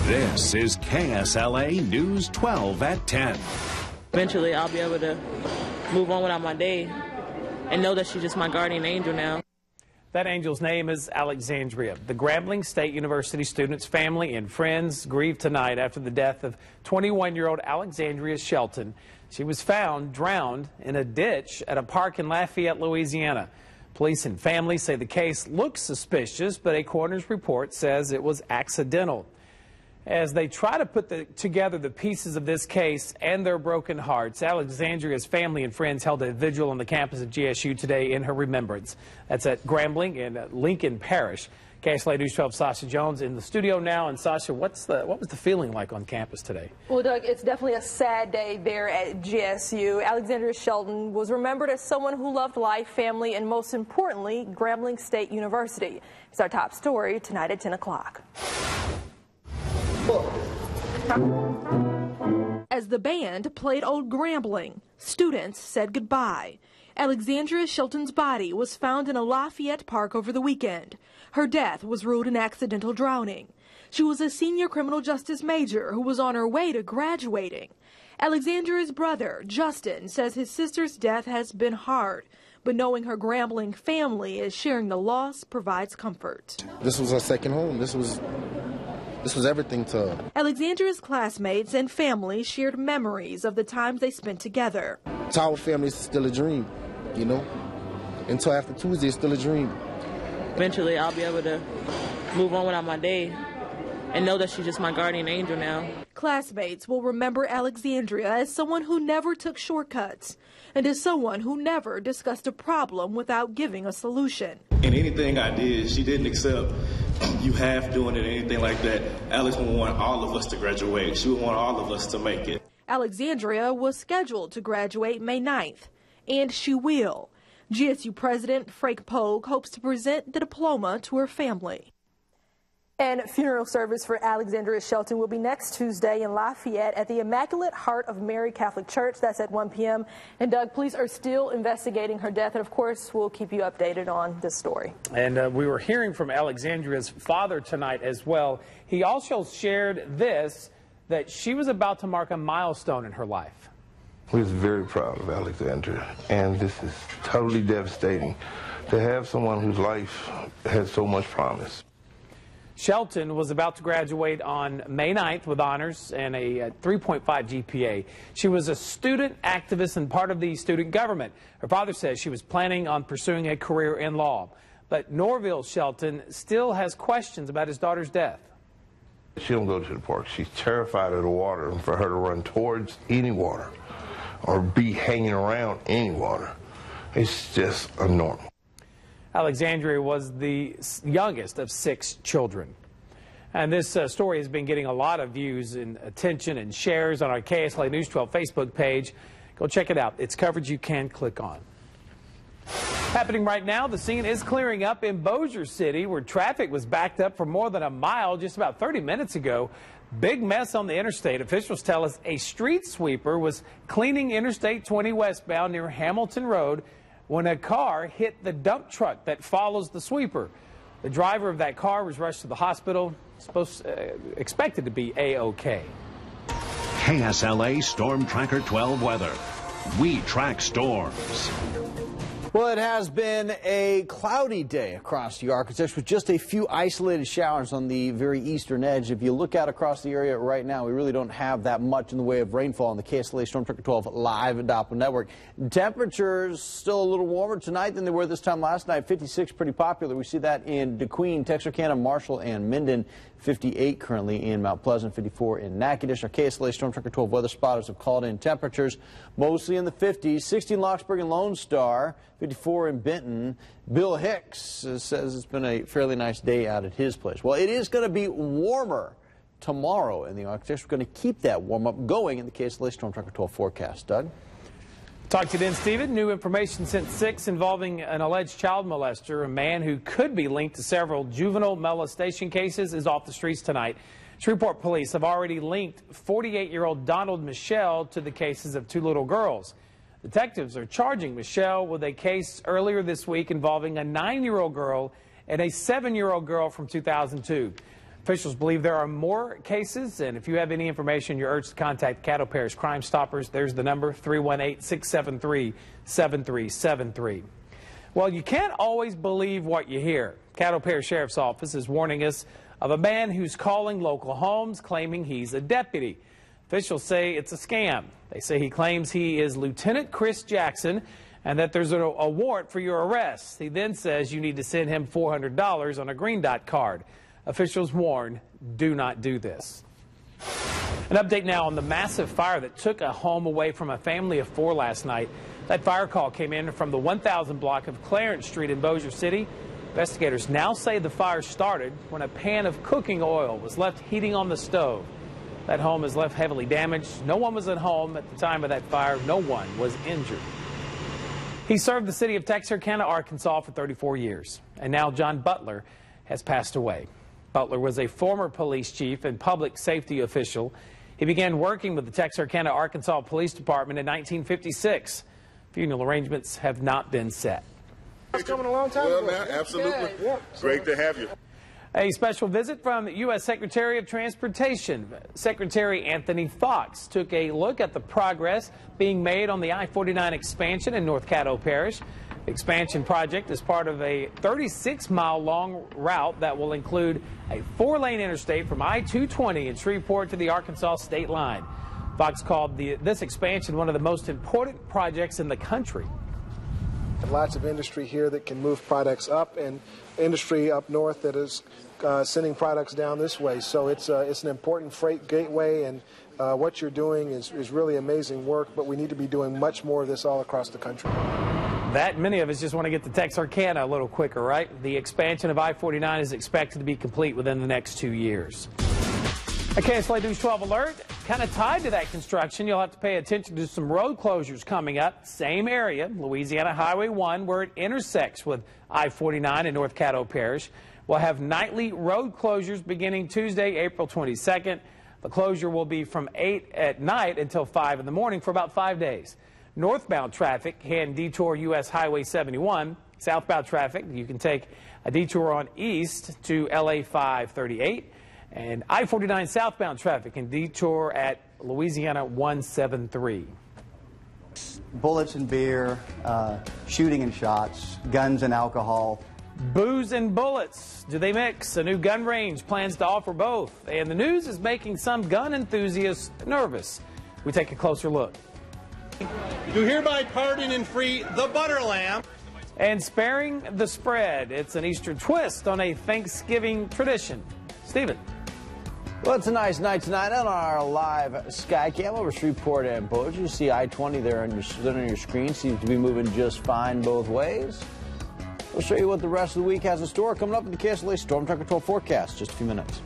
This is KSLA News 12 at 10. Eventually, I'll be able to move on without my day and know that she's just my guardian angel now. That angel's name is Alexandria. The Grambling State University student's family and friends grieve tonight after the death of 21-year-old Alexandria Shelton. She was found drowned in a ditch at a park in Lafayette, Louisiana. Police and family say the case looks suspicious, but a coroner's report says it was accidental. As they try to put together the pieces of this case and their broken hearts, Alexandria's family and friends held a vigil on the campus of GSU today in her remembrance. That's at Grambling in Lincoln Parish. KSLA News 12 Sasha Jones in the studio now. And Sasha, what was the feeling like on campus today? Well, Doug, it's definitely a sad day there at GSU. Alexandria Shelton was remembered as someone who loved life, family, and most importantly, Grambling State University. It's our top story tonight at 10 o'clock. As the band played Old Grambling, students said goodbye. Alexandria Shelton's body was found in a Lafayette park over the weekend. Her death was ruled an accidental drowning. She was a senior criminal justice major who was on her way to graduating. Alexandria's brother, Justin, says his sister's death has been hard, but knowing her Grambling family is sharing the loss provides comfort. This was her second home. This was everything to her. Alexandria's classmates and family shared memories of the times they spent together. To our family, it's still a dream, you know? Until after Tuesday, it's still a dream. Eventually, I'll be able to move on without my day and know that she's just my guardian angel now. Classmates will remember Alexandria as someone who never took shortcuts and as someone who never discussed a problem without giving a solution. And anything I did, she didn't accept you half doing it or anything like that. Alex would want all of us to graduate. She would want all of us to make it. Alexandria was scheduled to graduate May 9th, and she will. GSU President Frank Pogue hopes to present the diploma to her family. And funeral service for Alexandria Shelton will be next Tuesday in Lafayette at the Immaculate Heart of Mary Catholic Church. That's at 1 p.m. And Doug, police are still investigating her death. And of course, we'll keep you updated on this story. And we were hearing from Alexandria's father tonight as well. He also shared this, that she was about to mark a milestone in her life. We was very proud of Alexandria, and this is totally devastating to have someone whose life had so much promise. Shelton was about to graduate on May 9th with honors and a 3.5 GPA. She was a student activist and part of the student government. Her father says she was planning on pursuing a career in law. But Norville Shelton still has questions about his daughter's death. She don't go to the park. She's terrified of the water, and for her to run towards any water or be hanging around any water, it's just abnormal. Alexandria was the youngest of 6 children. And this story has been getting a lot of views and attention and shares on our KSLA News 12 Facebook page. Go check it out. It's coverage you can click on. Happening right now, the scene is clearing up in Bossier City, where traffic was backed up for more than a mile just about 30 minutes ago. Big mess on the interstate. Officials tell us a street sweeper was cleaning Interstate 20 westbound near Hamilton Road when a car hit the dump truck that follows the sweeper. The driver of that car was rushed to the hospital, expected to be A-OK. KSLA Storm Tracker 12 weather. We track storms. Well, it has been a cloudy day across the Arkansas with just a few isolated showers on the very eastern edge. If you look out across the area right now, we really don't have that much in the way of rainfall on the KSLA Storm Tracker 12 live Doppler network. Temperatures still a little warmer tonight than they were this time last night. 56 pretty popular. We see that in DeQueen, Texarkana, Marshall, and Minden. 58 currently in Mount Pleasant, 54 in Natchitoches. Our KSLA Storm Tracker 12 weather spotters have called in temperatures mostly in the 50s. 60 in Locksburg and Lone Star, 54 in Benton. Bill Hicks says it's been a fairly nice day out at his place. Well, it is going to be warmer tomorrow in the Arctic. We're going to keep that warm-up going in the KSLA Storm Tracker 12 forecast. Doug? Talk to you then, Stephen. New information since 6 involving an alleged child molester. A man who could be linked to several juvenile molestation cases is off the streets tonight. Shreveport police have already linked 48-year-old Donald Michelle to the cases of 2 little girls. Detectives are charging Michelle with a case earlier this week involving a 9-year-old girl and a 7-year-old girl from 2002. Officials believe there are more cases, and if you have any information, you're urged to contact Caddo Parish Crime Stoppers. There's the number, 318-673-7373. Well, you can't always believe what you hear. Caddo Parish Sheriff's Office is warning us of a man who's calling local homes claiming he's a deputy. Officials say it's a scam. They say he claims he is Lieutenant Chris Jackson and that there's a warrant for your arrest. He then says you need to send him $400 on a green dot card. Officials warn, do not do this. An update now on the massive fire that took a home away from a family of 4 last night. That fire call came in from the 1000 block of Clarence Street in Bossier City. Investigators now say the fire started when a pan of cooking oil was left heating on the stove. That home is left heavily damaged. No one was at home at the time of that fire. No one was injured. He served the city of Texarkana, Arkansas for 34 years. And now John Butler has passed away. Butler was a former police chief and public safety official. He began working with the Texarkana, Arkansas Police Department in 1956. Funeral arrangements have not been set. It's coming a long time ago. Well, now, absolutely. Yeah. Great to have you. A special visit from the U.S. Secretary of Transportation. Secretary Anthony Fox took a look at the progress being made on the I-49 expansion in North Caddo Parish. The expansion project is part of a 36-mile-long route that will include a 4-lane interstate from I-220 in Shreveport to the Arkansas state line. Fox called this expansion one of the most important projects in the country. Lots of industry here that can move products up, and industry up north that is sending products down this way. So it's an important freight gateway, and what you're doing is really amazing work, but we need to be doing much more of this all across the country. That many of us just want to get to Texarkana a little quicker, right? The expansion of I-49 is expected to be complete within the next 2 years. A KSLA News 12 alert, kind of tied to that construction. You'll have to pay attention to some road closures coming up. Same area, Louisiana Highway 1, where it intersects with I-49 in North Caddo Parish. We'll have nightly road closures beginning Tuesday, April 22nd. The closure will be from 8 at night until 5 in the morning for about 5 days. Northbound traffic can detour U.S. Highway 71. Southbound traffic, you can take a detour on east to LA 538. And I-49 southbound traffic can detour at Louisiana 173. Bullets and beer, shooting and shots, guns and alcohol. Booze and bullets, do they mix? A new gun range plans to offer both. And the news is making some gun enthusiasts nervous. We take a closer look. Do hereby pardon and free the butter lamb. And sparing the spread. It's an Easter twist on a Thanksgiving tradition. Stephen. Well, it's a nice night tonight on our live sky cam over Shreveport and Bossier. You see I-20 there on your screen. Seems to be moving just fine both ways. We'll show you what the rest of the week has in store coming up in the KSLA Storm Tracker 12 forecast. Just a few minutes.